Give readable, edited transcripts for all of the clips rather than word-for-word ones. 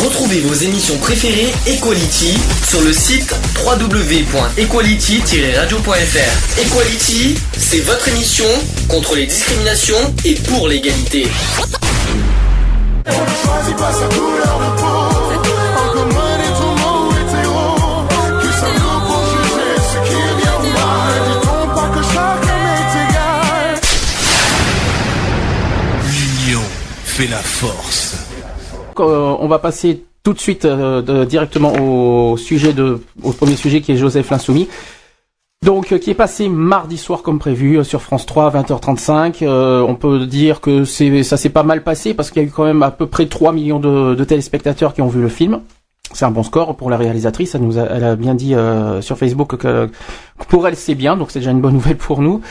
Retrouvez vos émissions préférées Equality sur le site www.equality-radio.fr. Equality, c'est votre émission contre les discriminations et pour l'égalité. L'union fait la force. On va passer tout de suite directement au premier sujet qui est Joseph l'Insoumis. Donc, qui est passé mardi soir comme prévu sur France 3 à 20h35. On peut dire que ça s'est pas mal passé parce qu'il y a eu quand même à peu près 3 millions de téléspectateurs qui ont vu le film. C'est un bon score pour la réalisatrice. Elle a bien dit sur Facebook que pour elle c'est bien, donc c'est déjà une bonne nouvelle pour nous.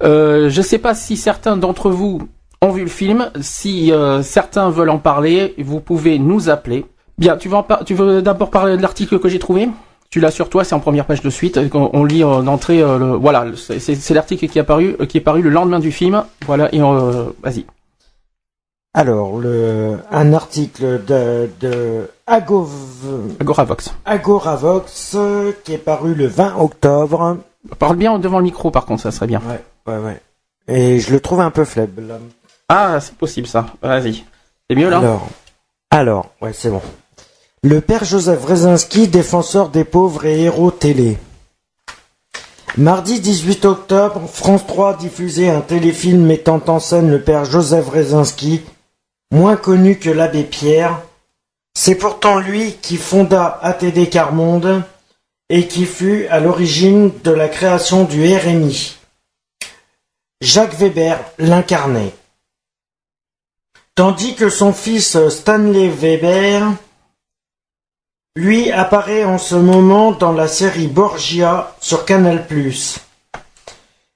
Je sais pas si certains d'entre vous ont vu le film. Si certains veulent en parler, vous pouvez nous appeler. Bien, tu veux d'abord parler de l'article que j'ai trouvé ? Tu l'as sur toi, c'est en première page de suite. On lit en entrée. Voilà, c'est l'article qui est paru le lendemain du film. Voilà, et vas-y. Alors, un article de Agoravox. Agoravox qui est paru le 20 octobre. Parle bien devant le micro, par contre, ça serait bien. Ouais. Et je le trouve un peu faible, là. Ah, c'est possible, ça. Vas-y. C'est mieux, là ? Alors, ouais, c'est bon. Le père Joseph Wrezinski, défenseur des pauvres et héros télé. Mardi 18 octobre, France 3 diffusait un téléfilm mettant en scène le père Joseph Wrezinski, moins connu que l'abbé Pierre. C'est pourtant lui qui fonda ATD Quart Monde et qui fut à l'origine de la création du RMI. Jacques Weber l'incarnait. Tandis que son fils Stanley Weber, lui, apparaît en ce moment dans la série Borgia sur Canal+.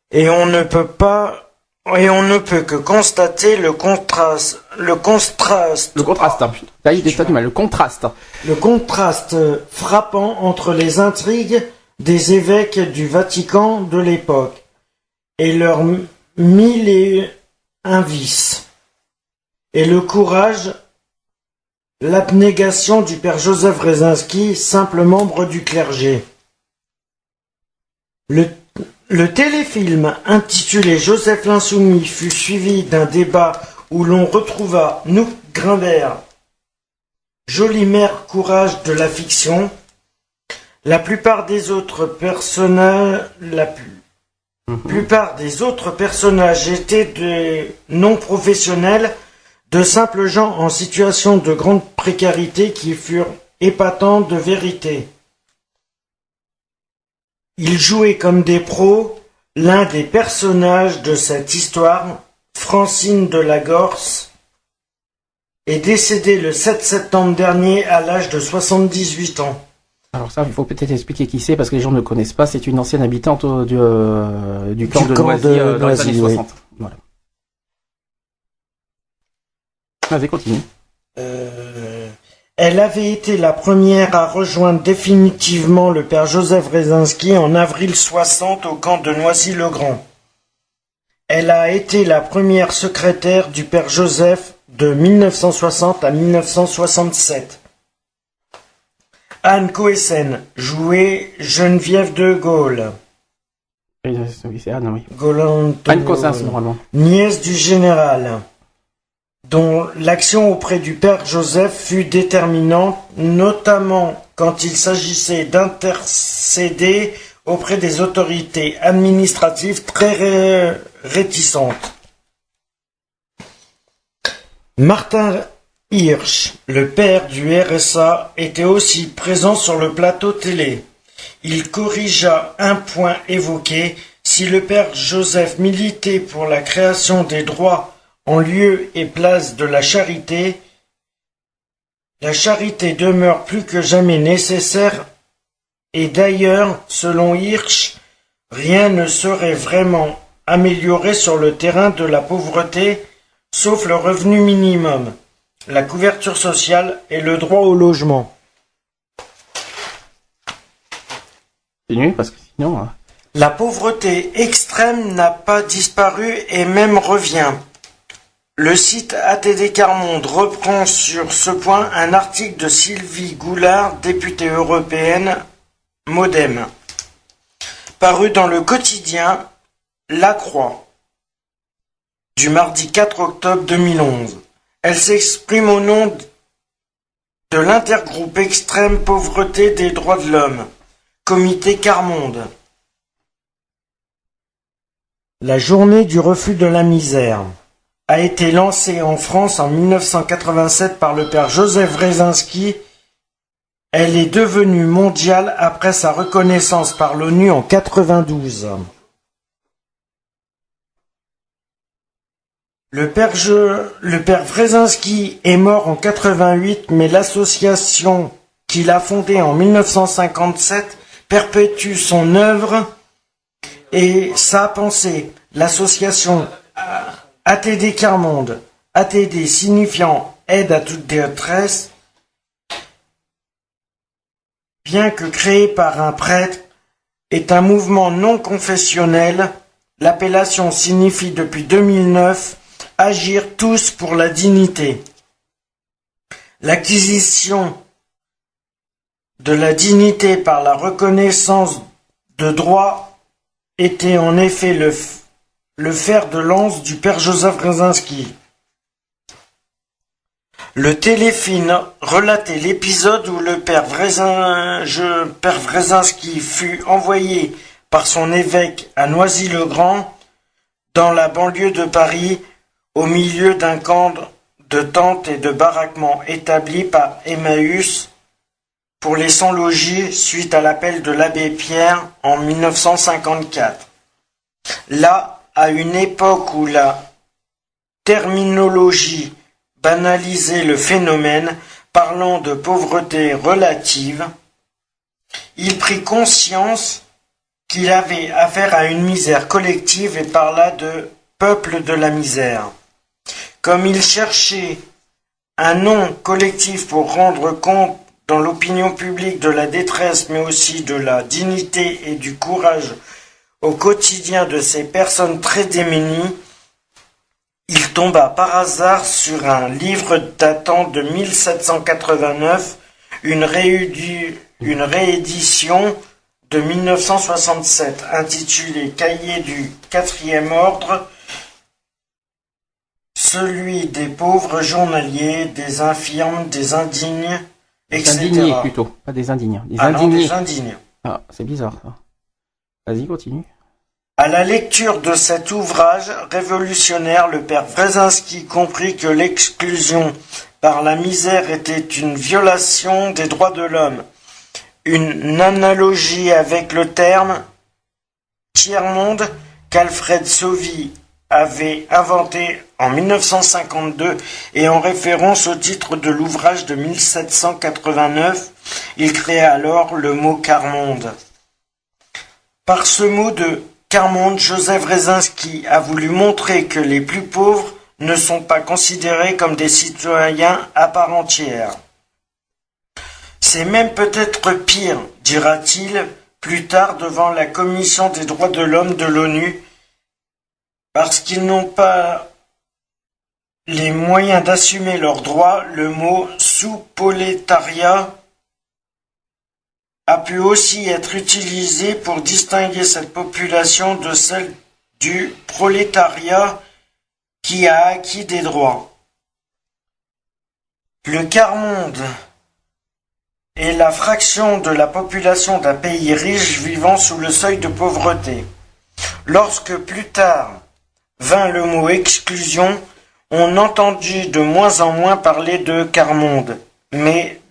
Et on ne peut que constater le contraste. Le contraste frappant entre les intrigues des évêques du Vatican de l'époque et leurs 1001 vices. Et le courage, l'abnégation du père Joseph Wrezinski, simple membre du clergé. Le téléfilm intitulé Joseph l'Insoumis fut suivi d'un débat où l'on retrouva Nouk Grimbert, joli mère courage de la fiction. La plupart des autres personnages étaient des non-professionnels, de simples gens en situation de grande précarité qui furent épatants de vérité. Ils jouaient comme des pros. L'un des personnages de cette histoire, Francine de la Gorce, est décédée le 7 septembre dernier à l'âge de 78 ans. Alors ça, il faut peut-être expliquer qui c'est parce que les gens ne connaissent pas. C'est une ancienne habitante du camp de Noisy dans les années 60. Voilà. Vas-y, continue. Elle avait été la première à rejoindre définitivement le père Joseph Wrezinski en avril 60 au camp de Noisy-le-Grand. Elle a été la première secrétaire du père Joseph de 1960 à 1967. Anne Coessen jouait Geneviève de Gaulle. Oui, c'est Anne, oui. Anne Cossens, normalement. Nièce du général, dont l'action auprès du père Joseph fut déterminante, notamment quand il s'agissait d'intercéder auprès des autorités administratives très réticentes. Martin Hirsch, le père du RSA, était aussi présent sur le plateau télé. Il corrigea un point évoqué: si le père Joseph militait pour la création des droits en lieu et place de la charité demeure plus que jamais nécessaire, et d'ailleurs, selon Hirsch, rien ne serait vraiment amélioré sur le terrain de la pauvreté, sauf le revenu minimum, la couverture sociale et le droit au logement. Continue, parce que sinon... La pauvreté extrême n'a pas disparu et même revient. Le site ATD Carmonde reprend sur ce point un article de Sylvie Goulard, députée européenne MoDem, paru dans le quotidien La Croix, du mardi 4 octobre 2011. Elle s'exprime au nom de l'intergroupe Extrême Pauvreté des Droits de l'Homme, Comité Carmonde. La journée du refus de la misère a été lancée en France en 1987 par le père Joseph Wrezinski. Elle est devenue mondiale après sa reconnaissance par l'ONU en 1992. Le père Wrezinski est mort en 1988, mais l'association qu'il a fondée en 1957 perpétue son œuvre et sa pensée. L'association ATD Carmonde, ATD signifiant aide à toute détresse, bien que créé par un prêtre, est un mouvement non confessionnel. L'appellation signifie depuis 2009 agir tous pour la dignité. L'acquisition de la dignité par la reconnaissance de droits était en effet le fer de lance du père Joseph Wrezinski. Le téléfilm relatait l'épisode où le père Wrezinski fut envoyé par son évêque à Noisy-le-Grand, dans la banlieue de Paris, au milieu d'un camp de tentes et de baraquements établis par Emmaüs pour les sans-logis suite à l'appel de l'abbé Pierre en 1954. Là, à une époque où la terminologie banalisait le phénomène, parlant de pauvreté relative, il prit conscience qu'il avait affaire à une misère collective et parla de peuple de la misère. Comme il cherchait un nom collectif pour rendre compte dans l'opinion publique de la détresse, mais aussi de la dignité et du courage au quotidien de ces personnes très démunies, il tomba par hasard sur un livre datant de 1789, une réédition de 1967, intitulé Cahiers du 4e ordre, celui des pauvres journaliers, des infirmes, des indignes, etc. Des indignés plutôt, pas des indignes. Des Ah non, indignés. des indignes. Ah, c'est bizarre ça. Vas-y, continue. À la lecture de cet ouvrage révolutionnaire, le père Wrezinski comprit que l'exclusion par la misère était une violation des droits de l'homme. Une analogie avec le terme tiers-monde qu'Alfred Sauvy avait inventé en 1952 et en référence au titre de l'ouvrage de 1789, il créa alors le mot quart-monde. Par ce mot de quart-monde, Joseph Wrezinski a voulu montrer que les plus pauvres ne sont pas considérés comme des citoyens à part entière. C'est même peut-être pire, dira-t-il plus tard devant la Commission des droits de l'homme de l'ONU, parce qu'ils n'ont pas les moyens d'assumer leurs droits. Le mot sous-prolétariat a pu aussi être utilisé pour distinguer cette population de celle du prolétariat qui a acquis des droits. Le quart-monde est la fraction de la population d'un pays riche vivant sous le seuil de pauvreté. Lorsque plus tard vint le mot exclusion, on entendit de moins en moins parler de quart-monde, mais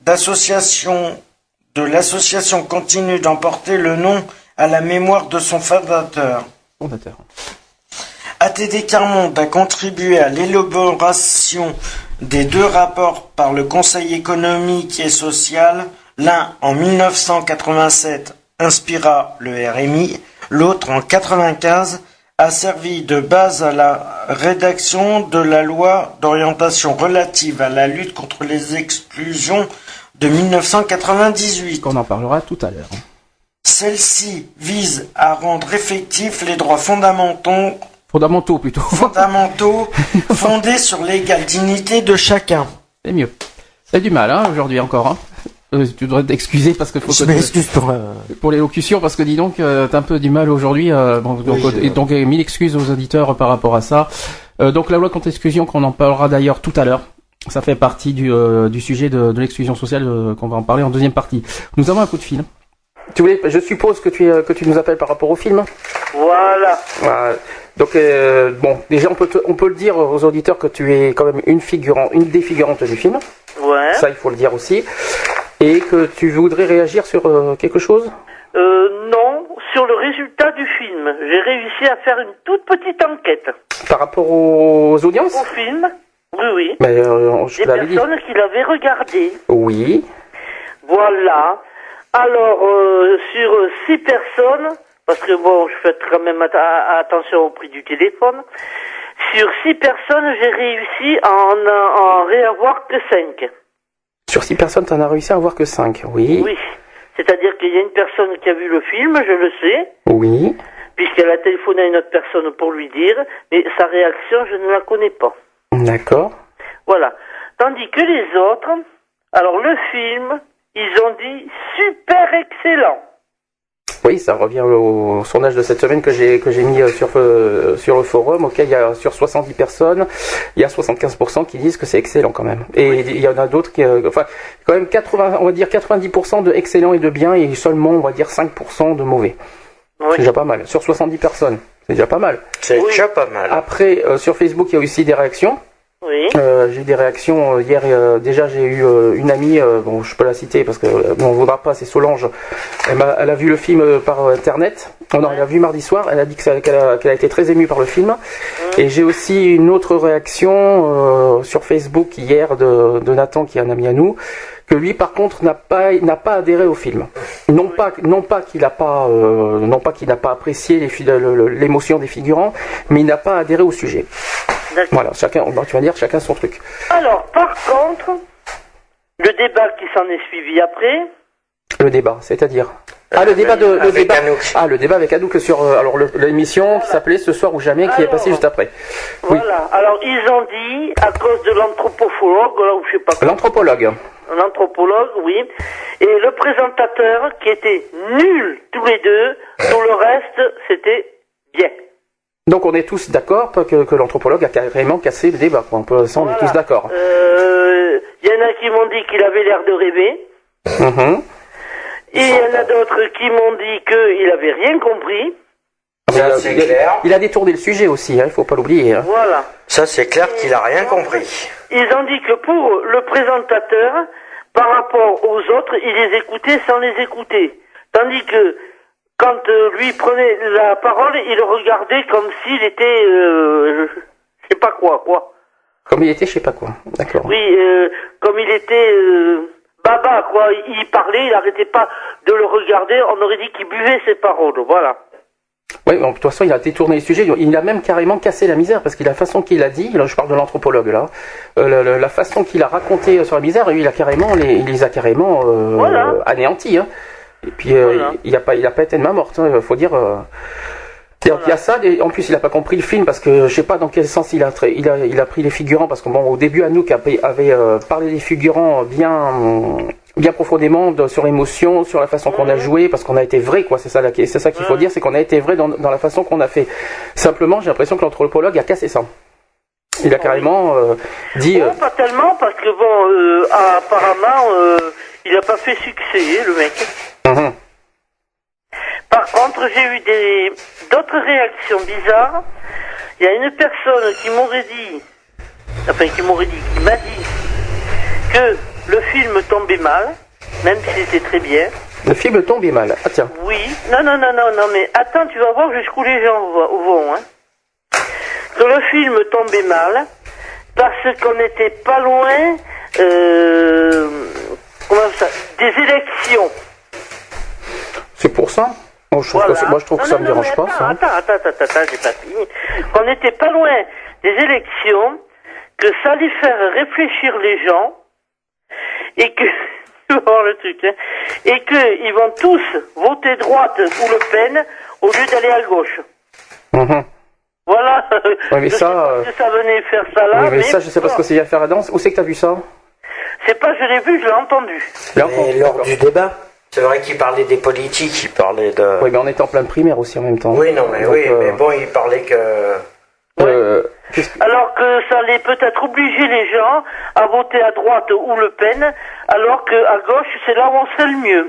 de l'association continue d'emporter le nom à la mémoire de son fondateur. ATD Carmonde a contribué à l'élaboration des deux rapports par le Conseil économique et social. L'un en 1987 inspira le RMI, l'autre en 1995 a servi de base à la rédaction de la loi d'orientation relative à la lutte contre les exclusions de 1998. On en parlera tout à l'heure. Celle-ci vise à rendre effectifs les droits fondamentaux Fondamentaux plutôt. Fondamentaux fondés sur l'égale dignité de chacun. C'est mieux. C'est du mal, hein, aujourd'hui encore, hein. Tu devrais t'excuser parce que Je m'excuse pour l'élocution parce que dis donc t'as un peu du mal aujourd'hui. Donc 1000 excuses aux auditeurs par rapport à ça. Donc la loi contre l'exclusion, qu'on en parlera d'ailleurs tout à l'heure. Ça fait partie du sujet de l'exclusion sociale qu'on va en parler en deuxième partie. Nous avons un coup de fil. Je suppose que tu nous appelles par rapport au film. Voilà. Donc bon, déjà on peut le dire aux auditeurs que tu es quand même une des figurantes du film. Ouais. Ça il faut le dire aussi. Et que tu voudrais réagir sur quelque chose ? Non, sur le résultat du film. J'ai réussi à faire une toute petite enquête. Par rapport aux audiences ? Au film ? Oui. Mais, je des l'avais dit. personnes qui l'avaient regardé. Oui. Voilà. Alors, sur 6 personnes, parce que bon, je fais quand même attention au prix du téléphone, sur 6 personnes, j'ai réussi à en réavoir que 5. Sur 6 personnes, tu en as réussi à avoir que 5, oui. Oui. C'est-à-dire qu'il y a une personne qui a vu le film, je le sais. Oui. Puisqu'elle a téléphoné à une autre personne pour lui dire, mais sa réaction, je ne la connais pas. D'accord. Voilà. Tandis que les autres, alors le film, ils ont dit super excellent. Oui, ça revient au sondage de cette semaine que j'ai mis sur le forum, auquel il y a sur 70 personnes, il y a 75% qui disent que c'est excellent quand même. Et il y en a d'autres qui, quand même 90% de excellent et de bien, et seulement, on va dire 5% de mauvais. Oui. C'est déjà pas mal. Sur 70 personnes, c'est déjà pas mal. C'est déjà pas mal. Après, sur Facebook, il y a aussi des réactions. Oui. J'ai eu des réactions hier. Déjà, j'ai eu une amie, bon, je peux la citer parce que on voudra pas. C'est Solange. Elle a vu le film par internet. Oh non, elle a vu mardi soir. Elle a dit qu'elle a été très émue par le film. Et j'ai aussi une autre réaction sur Facebook hier de Nathan, qui est un ami à nous, que lui, par contre, n'a pas adhéré au film. Non pas qu'il n'a pas apprécié l'émotion des figurants, mais il n'a pas adhéré au sujet. Voilà, tu vas dire chacun son truc. Alors, par contre, le débat qui s'en est suivi après. Le débat, c'est-à-dire le débat avec Anouk sur l'émission qui s'appelait Ce soir ou jamais, qui est passée juste après. Voilà. Oui. Alors ils ont dit à cause de l'anthropologue, là où je sais pas. L'anthropologue. L'anthropologue, oui. Et le présentateur qui était nul tous les deux. Tout le reste, c'était bien. Donc on est tous d'accord que l'anthropologue a carrément cassé le débat. On est tous d'accord. Il y en a qui m'ont dit qu'il avait l'air de rêver. Mm-hmm. Et il y en a d'autres qui m'ont dit qu'il avait rien compris. Ça, c'est clair. Il a détourné le sujet aussi, il faut pas l'oublier. Hein. Voilà. Ça, c'est clair qu'il a rien compris. Ils ont dit que pour le présentateur, par rapport aux autres, il les écoutait sans les écouter. Tandis que quand lui prenait la parole, il le regardait comme s'il était, je sais pas quoi. Comme il était, je sais pas quoi. D'accord. Oui, comme il était baba, quoi. Il parlait, il arrêtait pas de le regarder. On aurait dit qu'il buvait ses paroles. Voilà. Oui, de toute façon, il a détourné le sujet. Il a même carrément cassé la misère parce que la façon qu'il a dit, là, je parle de l'anthropologue là, la façon qu'il a raconté sur la misère, il les a carrément anéantis. Hein. Et puis il a pas été de main morte, hein, faut dire. Il y a ça, et en plus il a pas compris le film parce que je sais pas dans quel sens il a pris les figurants, parce que bon, au début Anouk avait parlé des figurants bien profondément sur l'émotion, sur la façon qu'on a joué, parce qu'on a été vrai, quoi. C'est ça qu'il faut dire, c'est qu'on a été vrai dans la façon qu'on a fait. Simplement, j'ai l'impression que l'anthropologue a cassé ça. Il a carrément dit. Pas tellement, parce que bon, apparemment, il a pas fait succès, le mec. Mm-hmm. Par contre, j'ai eu d'autres réactions bizarres. Il y a une personne qui m'a dit que le film tombait mal, même s'il était très bien. Le film tombait mal. Ah tiens. Oui. Non, mais attends, tu vas voir jusqu'où les gens vont. Hein. Que le film tombait mal parce qu'on n'était pas loin des élections. C'est pour ça. Moi, je trouve que ça me dérange pas. Ça. Attends, j'ai pas fini. Qu'on n'était pas loin des élections, que ça allait faire réfléchir les gens, et que, tu vas voir le truc, hein, et qu'ils vont tous voter droite ou Le Pen au lieu d'aller à gauche. Mm-hmm. Voilà. Ouais, mais je ça, sais pas que ça venait faire ça là. Oui, mais ça, je sais pas ce que c'est lié à faire la danse. Où c'est que t'as vu ça? C'est pas, je l'ai vu, je l'ai entendu. Mais lors du débat, c'est vrai qu'il parlait des politiques, il parlait de... Oui, mais on était en plein primaire aussi en même temps. Oui, non, mais Donc, mais bon, il parlait que... Alors que ça allait peut-être obliger les gens à voter à droite ou Le Pen, alors qu'à gauche, c'est là où on serait le mieux.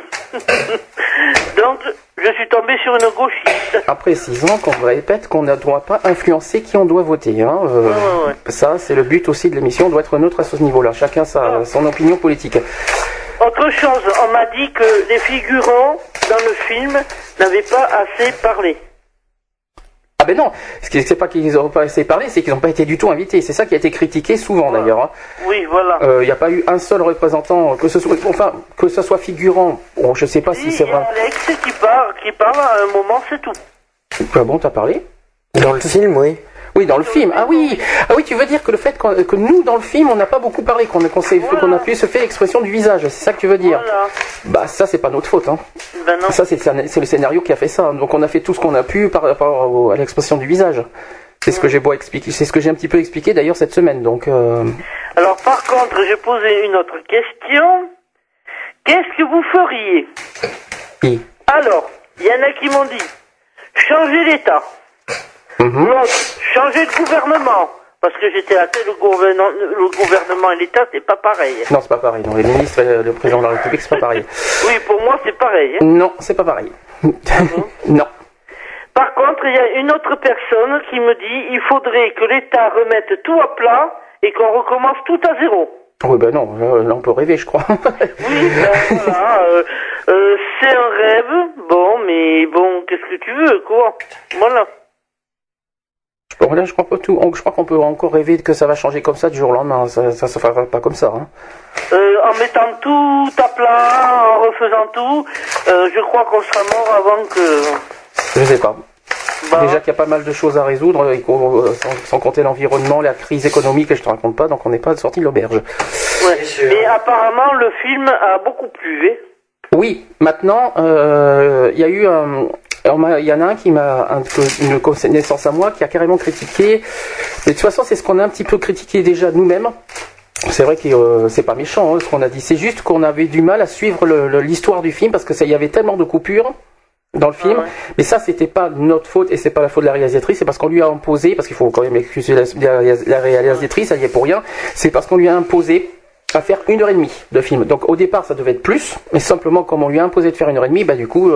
Donc, je suis tombé sur une gauchiste. En précisant qu'on répète qu'on ne doit pas influencer qui on doit voter. Hein. Ouais. Ça, c'est le but aussi de l'émission. On doit être neutre à ce niveau-là. Chacun son opinion politique. Autre chose, on m'a dit que les figurants dans le film n'avaient pas assez parlé. Ah ben non, c'est pas qu'ils n'ont pas assez parlé, c'est qu'ils n'ont pas été du tout invités. C'est ça qui a été critiqué souvent d'ailleurs. Hein. Oui, voilà. Il n'y a pas eu un seul représentant, que ce soit figurant. Bon, je sais pas si c'est vrai. Il y a Alex qui parle à un moment, c'est tout. Ah bon, t'as parlé? Dans le film, oui. Oui, dans le film. Ah oui, tu veux dire que le fait que nous, dans le film, on n'a pas beaucoup parlé, qu'on a pu se faire l'expression du visage. C'est ça que tu veux dire? Voilà. Bah ça, c'est pas notre faute. Hein. Ben non. Ça, c'est le scénario qui a fait ça. Donc on a fait tout ce qu'on a pu par rapport à l'expression du visage. C'est ce que j'ai expliquer. C'est ce que j'ai un petit peu expliqué d'ailleurs cette semaine. Donc. Alors par contre, j'ai posé une autre question. Qu'est-ce que vous feriez? Oui. Alors, il y en a qui m'ont dit changer l'État. L'autre, changer de gouvernement. Parce que j'étais athée, le gouvernement et l'État, c'est pas pareil. Non, c'est pas pareil. Non, les ministres et le président de la République, c'est pas pareil. Oui, pour moi, c'est pareil. Hein. Non, c'est pas pareil. Non. Par contre, il y a une autre personne qui me dit il faudrait que l'État remette tout à plat et qu'on recommence tout à zéro. Oui, ben non, là on peut rêver, je crois. Oui, ben voilà, c'est un rêve, bon, mais bon, qu'est-ce que tu veux, quoi. Voilà. Bon, là, je crois qu'on peut encore rêver que ça va changer comme ça du jour au lendemain. Ça se fera pas comme ça. Hein. En mettant tout à plat, en refaisant tout, je crois qu'on sera mort avant que... Je sais pas. Bah, Déjà qu'il y a pas mal de choses à résoudre, sans compter l'environnement, la crise économique, et je te raconte pas, donc on n'est pas sorti de l'auberge. ouais. Et apparemment, le film a beaucoup plu, hein. Oui, maintenant, il y a eu il y en a un qui m'a une connaissance à moi qui a carrément critiqué. Mais de toute façon, c'est ce qu'on a un petit peu critiqué déjà nous-mêmes. C'est vrai que c'est pas méchant hein, ce qu'on a dit. C'est juste qu'on avait du mal à suivre l'histoire du film parce que il y avait tellement de coupures dans le film. Mais ça, c'était pas notre faute et c'est pas la faute de la réalisatrice. C'est parce qu'on lui a imposé, parce qu'il faut quand même excuser la réalisatrice, elle y est pour rien. C'est parce qu'on lui a imposé à faire 1h30 de film. Donc au départ ça devait être plus, mais simplement comme on lui a imposé de faire 1h30, bah du coup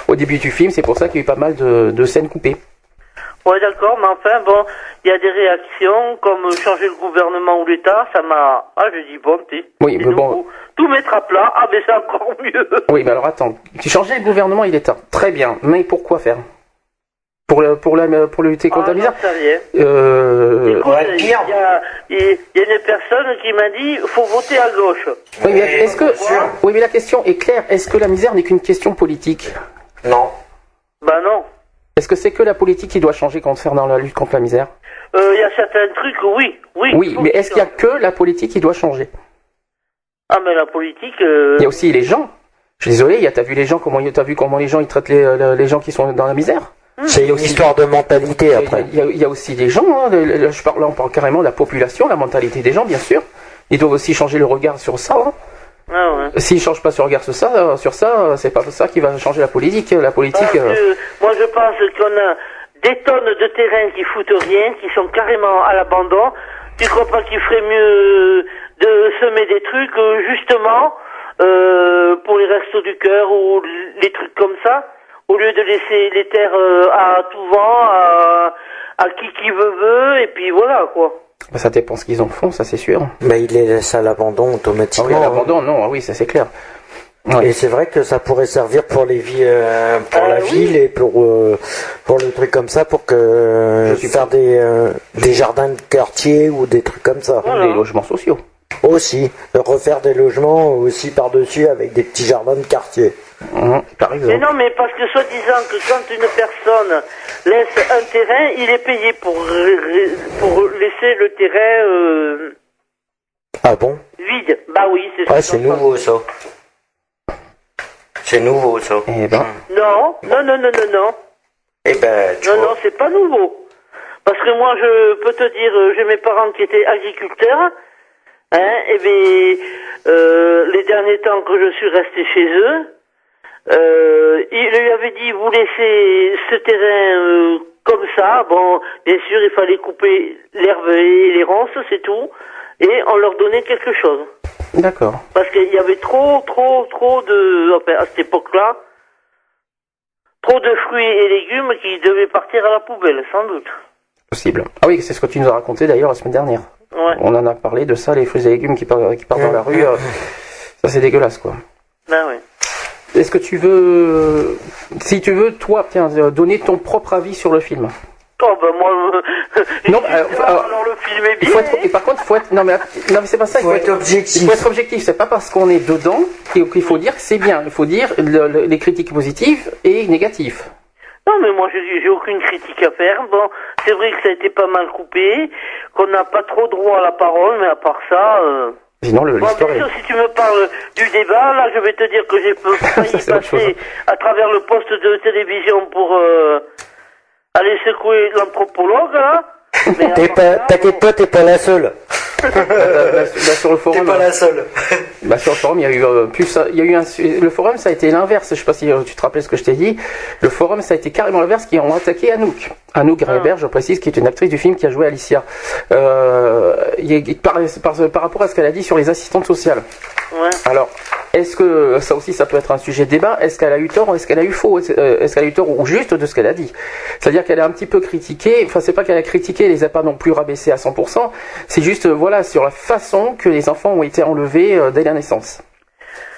au début du film c'est pour ça qu'il y a eu pas mal de scènes coupées. Ouais d'accord, mais enfin bon, il y a des réactions comme changer le gouvernement ou l'État, ça m'a... Ah je dis bon, oui, mais bon... Tout mettre à plat, ah mais c'est encore mieux. Oui mais alors attends, tu changeais le gouvernement et l'État, très bien, mais pourquoi faire? Pour lutter contre la misère. Écoute, il y a une personne qui m'a dit faut voter à gauche. Oui, mais oui, mais la question est claire. Est-ce que la misère n'est qu'une question politique? Non. Bah non. Est-ce que c'est que la politique qui doit changer concernant la lutte contre la misère? Il y a certains trucs, oui. Oui, mais est-ce qu'il y a que la politique qui doit changer? Ah mais la politique. Il y a aussi les gens. Je suis désolé, t'as vu comment les gens ils traitent les gens qui sont dans la misère? C'est une histoire de mentalité après. Il y a aussi des gens, hein, là on parle carrément de la population, la mentalité des gens bien sûr. Ils doivent aussi changer le regard sur ça. Hein. Ah ouais. S'ils ne changent pas ce regard sur ça, c'est pas ça qui va changer la politique. La politique. Moi je pense qu'on a des tonnes de terrains qui foutent rien, qui sont carrément à l'abandon. Tu crois pas qu'il ferait mieux de semer des trucs justement pour les restos du cœur ou les trucs comme ça? Au lieu de laisser les terres à tout vent, à qui veut, et puis voilà, quoi. Bah, ça dépend ce qu'ils en font, ça c'est sûr. Bah, ils les laissent à l'abandon automatiquement. Ah oui, à l'abandon, non, oui, ça c'est clair. Ouais. Et c'est vrai que ça pourrait servir pour les ville et pour le truc comme ça, pour faire des jardins de quartier ou des trucs comme ça. Voilà. Des logements sociaux. Aussi, refaire des logements aussi par-dessus avec des petits jardins de quartier. Par exemple. Mais non, mais parce que soi-disant que quand une personne laisse un terrain, il est payé pour laisser le terrain Ah bon? vide. Bah oui, c'est ça. Ouais, c'est nouveau ça. C'est nouveau ça. Eh ben. Non. Eh ben, Non, c'est pas nouveau. Parce que moi, je peux te dire, j'ai mes parents qui étaient agriculteurs, hein, et bien, les derniers temps que je suis resté chez eux, il lui avait dit, vous laissez ce terrain comme ça, bon, bien sûr, il fallait couper l'herbe et les ronces, c'est tout, et on leur donnait quelque chose. D'accord. Parce qu'il y avait trop de, enfin, à cette époque-là, trop de fruits et légumes qui devaient partir à la poubelle, sans doute. Possible. Ah oui, c'est ce que tu nous as raconté d'ailleurs la semaine dernière. Ouais. On en a parlé de ça, les fruits et légumes qui partent dans la rue. Ça, c'est dégueulasse, quoi. Ben oui. Est-ce que tu veux, si tu veux, toi, tiens, donner ton propre avis sur le film? Oh ben moi, Non, alors le film est il bien. faut être, et par contre, faut être, non mais c'est pas ça. Faut être objectif. Il faut être objectif. C'est pas parce qu'on est dedans qu'il faut dire que c'est bien. Il faut dire les critiques positives et négatives. Non mais moi j'ai aucune critique à faire. Bon, c'est vrai que ça a été pas mal coupé, qu'on n'a pas trop droit à la parole, mais à part ça. Sinon, Bon, l'histoire bien est... sûr, si tu me parles du débat, là, je vais te dire que j'ai failli c'est autre chose. passer à travers le poste de télévision pour aller secouer l'anthropologue, là. Mais à part ça, T'inquiète pas, t'es pas la seule. sur le forum, T'es pas la seule. sur le forum, il y a eu le forum, ça a été l'inverse. Je sais pas si tu te rappelles ce que je t'ai dit. Le forum, ça a été carrément l'inverse, qui ont attaqué Anouk Greenberg, je précise, qui est une actrice du film qui a joué Alicia. Par rapport à ce qu'elle a dit sur les assistantes sociales. ouais. Alors, est-ce que ça aussi, ça peut être un sujet de débat? Est-ce qu'elle a eu tort ou est-ce qu'elle a eu faux? Est-ce qu'elle a eu tort ou juste de ce qu'elle a dit? C'est-à-dire qu'elle a un petit peu critiqué, enfin, c'est pas qu'elle a critiqué, elle les a pas non plus rabaissés à 100%, c'est juste, voilà, sur la façon que les enfants ont été enlevés dès la naissance.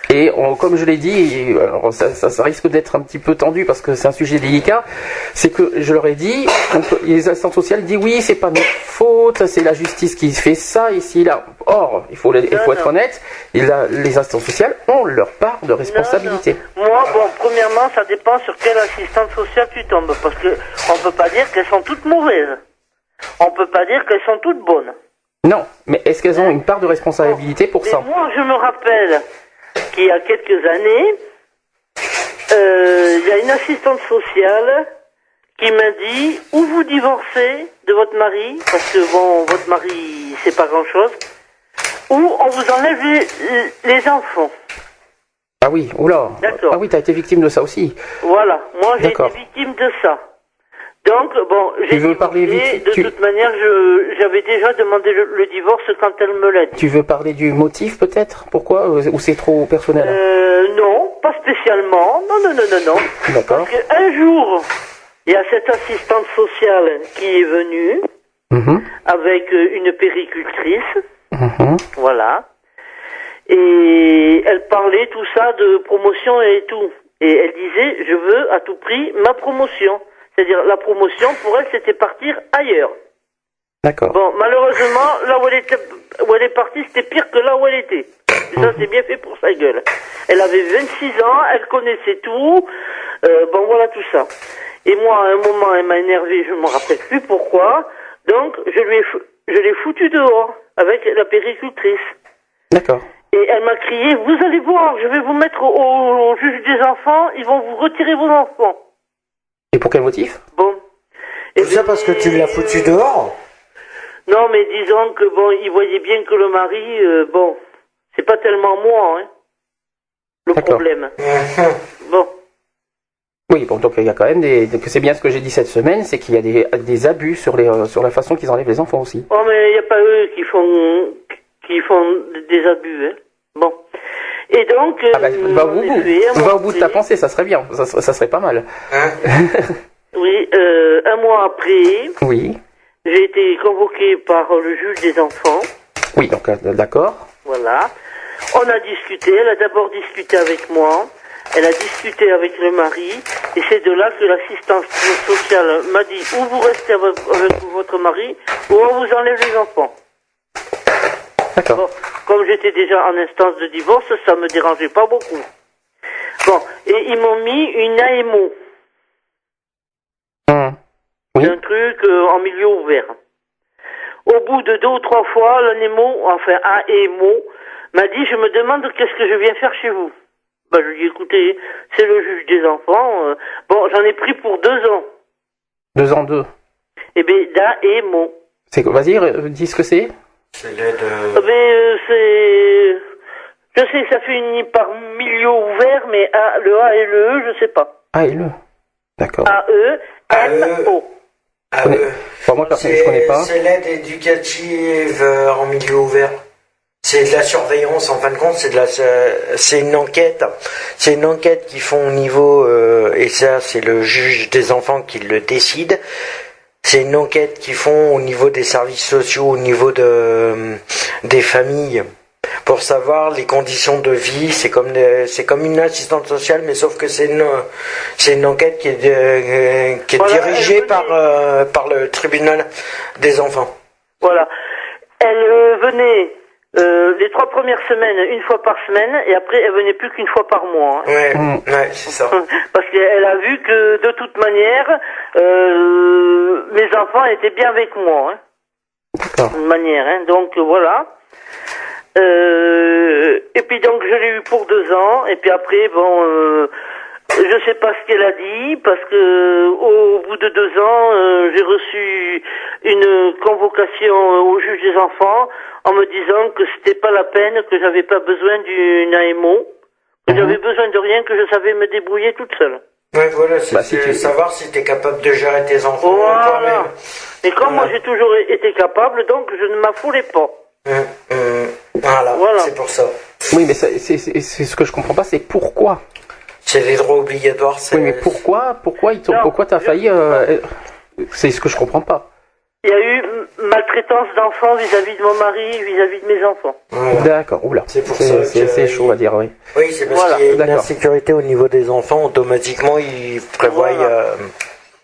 Et comme je l'ai dit, alors ça risque d'être un petit peu tendu parce que c'est un sujet délicat, c'est que je leur ai dit, les assistantes sociales disent oui, c'est pas notre faute, c'est la justice qui fait ça ici là. Or, il faut être honnête, les assistantes sociales ont leur part de responsabilité. Non. Moi, bon, premièrement, ça dépend sur quelle assistante sociale tu tombes, parce que on peut pas dire qu'elles sont toutes mauvaises. On peut pas dire qu'elles sont toutes bonnes. Non, mais est-ce qu'elles ont une part de responsabilité pour Mais ça? moi, je me rappelle qu'il y a quelques années, il y a une assistante sociale qui m'a dit ou vous divorcez de votre mari, parce que bon, votre mari, c'est pas grand-chose, ou on vous enlève les enfants. Ah oui, oula. D'accord. Ah oui, t'as été victime de ça aussi. Voilà, moi j'ai été D'accord. victime de ça. Donc, bon, j'ai veux parler divorcé. vite, De toute manière, j'avais déjà demandé le divorce quand elle me l'a dit. Tu veux parler du motif peut-être? Pourquoi? Ou c'est trop personnel? Non, pas spécialement. Non. D'accord. Parce qu'un jour, il y a cette assistante sociale qui est venue avec une péricultrice. Voilà. Et elle parlait tout ça de promotion et tout. Et elle disait, je veux à tout prix ma promotion. C'est-à-dire, la promotion, pour elle, c'était partir ailleurs. D'accord. Bon, malheureusement, là où elle est partie, c'était pire que là où elle était. Et ça, c'est bien fait pour sa gueule. Elle avait 26 ans, elle connaissait tout. Bon, voilà tout ça. Et moi, à un moment, elle m'a énervé, je ne me rappelle plus pourquoi. Donc, je l'ai foutu dehors avec la péricultrice. D'accord. Et elle m'a crié, vous allez voir, je vais vous mettre au juge des enfants, ils vont vous retirer vos enfants. Et pour quel motif? Bon. Tout ça parce que tu l'as foutu dehors? Non, mais disons que bon, il voyait bien que le mari, bon, c'est pas tellement moi, hein, le D'accord. problème. Bon. Oui, bon, donc il y a quand même que c'est bien ce que j'ai dit cette semaine, c'est qu'il y a des abus sur la façon qu'ils enlèvent les enfants aussi. Oh, mais il n'y a pas eux qui font des abus, hein. Bon. Et donc, Va au bout de ta pensée, ça serait bien, ça serait pas mal. oui, un mois après, Oui. j'ai été convoqué par le juge des enfants. Oui, donc d'accord. Voilà. On a discuté, elle a d'abord discuté avec moi, elle a discuté avec le mari, et c'est de là que l'assistance sociale m'a dit ou vous restez avec votre mari, ou on vous enlève les enfants. D'accord. Bon, comme j'étais déjà en instance de divorce, ça me dérangeait pas beaucoup. Bon, et ils m'ont mis une AMO. Oui. Un truc en milieu ouvert. Au bout de 2 ou 3 fois, l'AMO, enfin AMO, m'a dit, je me demande qu'est-ce que je viens faire chez vous. Bah, je lui ai dit, écoutez, c'est le juge des enfants. Bon, j'en ai pris pour 2 ans. 2 ans, 2. Eh bien, d'AEMO. Vas-y, dis ce que c'est. C'est l'aide. C'est. Je sais que ça finit par milieu ouvert, mais le A et le E, je sais pas. Ah, et le. D'accord. AEMO. Bon, moi, personnellement, je connais pas. C'est l'aide éducative en milieu ouvert. C'est de la surveillance, en fin de compte, c'est une enquête. C'est une enquête qu'ils font au niveau, et ça, c'est le juge des enfants qui le décide. C'est une enquête qu'ils font au niveau des services sociaux, au niveau des familles, pour savoir les conditions de vie. C'est comme une assistante sociale, mais sauf que c'est une enquête qui est dirigée par le tribunal des enfants. Voilà. Elle venait les 3 premières semaines, une fois par semaine, et après elle venait plus qu'une fois par mois. Hein. Ouais, c'est ça. Parce qu'elle a vu que de toute manière, mes enfants étaient bien avec moi. Hein. D'accord. De manière, hein. Donc voilà. Et puis donc je l'ai eu pour 2 ans, et puis après je sais pas ce qu'elle a dit, parce que au bout de 2 ans, j'ai reçu une convocation au juge des enfants en me disant que c'était pas la peine, que j'avais pas besoin d'une AMO, que j'avais besoin de rien, que je savais me débrouiller toute seule. Ouais, voilà, c'est savoir si t'es capable de gérer tes enfants toi-même. Et comme moi j'ai toujours été capable, donc je ne m'affolais pas. Voilà, c'est pour ça. Oui, mais c'est ce que je comprends pas, c'est pourquoi. C'est les droits obligatoires. Oui, mais pourquoi t'as failli c'est ce que je comprends pas. Il y a eu maltraitance d'enfants vis-à-vis de mon mari, vis-à-vis de mes enfants. Voilà. D'accord, oula. C'est pour ça. C'est chaud à dire, oui. Oui, c'est parce qu'il y a une insécurité au niveau des enfants, automatiquement ils prévoient.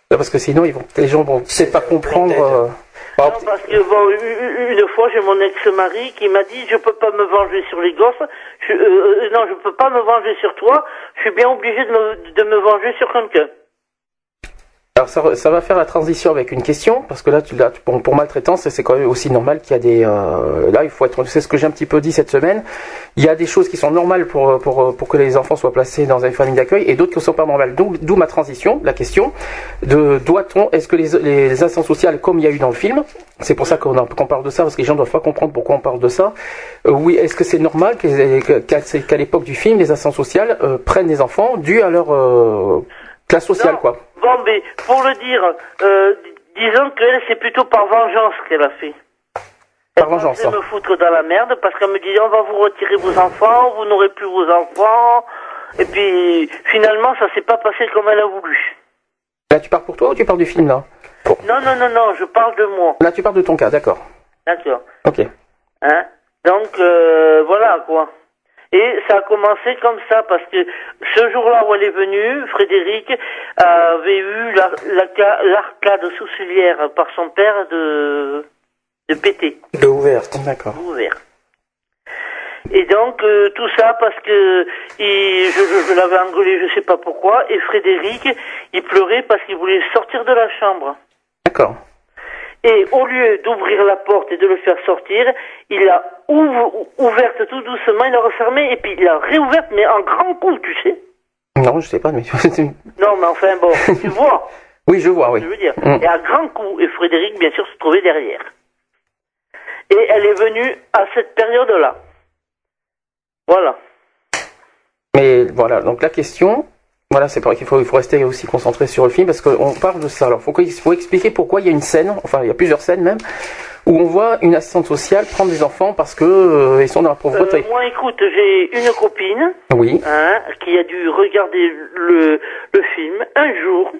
Parce que sinon les gens vont peut-être pas comprendre. Non, parce que une fois j'ai mon ex-mari qui m'a dit je peux pas me venger sur les gosses, non je peux pas me venger sur toi, je suis bien obligé de me venger sur quelqu'un. Alors ça va faire la transition avec une question, parce que là, pour maltraitance, c'est quand même aussi normal qu'il y a des... là, il faut être... C'est ce que j'ai un petit peu dit cette semaine. Il y a des choses qui sont normales pour que les enfants soient placés dans une famille d'accueil, et d'autres qui ne sont pas normales. D'où ma transition, la question de est-ce que les instances sociales, comme il y a eu dans le film, c'est pour ça qu'on parle de ça, parce que les gens ne doivent pas comprendre pourquoi on parle de ça. Oui, est-ce que c'est normal qu'à l'époque du film, les instances sociales prennent les enfants dû à leur classe sociale, quoi? Bon, mais pour le dire, disons qu'elle, c'est plutôt par vengeance qu'elle a fait. Par vengeance. Elle me foutre dans la merde parce qu'elle me dit on va vous retirer vos enfants, vous n'aurez plus vos enfants. Et puis finalement, ça s'est pas passé comme elle a voulu. Là, tu parles pour toi ou tu parles du film, là? Non, je parle de moi. Là, tu parles de ton cas, d'accord. D'accord. Ok. Hein? Donc, voilà, quoi. Et ça a commencé comme ça, parce que ce jour-là où elle est venue, Frédéric avait eu l'arcade sourcilière par son père de péter. De ouverte. D'accord. Ouvert. Et donc, tout ça parce que je l'avais engueulé, je sais pas pourquoi, et Frédéric, il pleurait parce qu'il voulait sortir de la chambre. D'accord. Et au lieu d'ouvrir la porte et de le faire sortir, il l'a ouverte tout doucement, il l'a refermée et puis il l'a réouverte, mais en grand coup, tu sais. Non, je sais pas, mais... Non, mais enfin, bon, tu vois. Oui, je vois, oui. Je veux dire. Et à grand coup, et Frédéric, bien sûr, se trouvait derrière. Et elle est venue à cette période-là. Voilà. Mais voilà, donc la question... Voilà, c'est vrai qu'il faut rester aussi concentré sur le film parce qu'on parle de ça. Alors, il faut expliquer pourquoi il y a une scène, enfin il y a plusieurs scènes même, où on voit une assistante sociale prendre des enfants parce que ils sont dans la pauvreté. Moi, écoute, j'ai une copine, oui, qui a dû regarder le film un jour.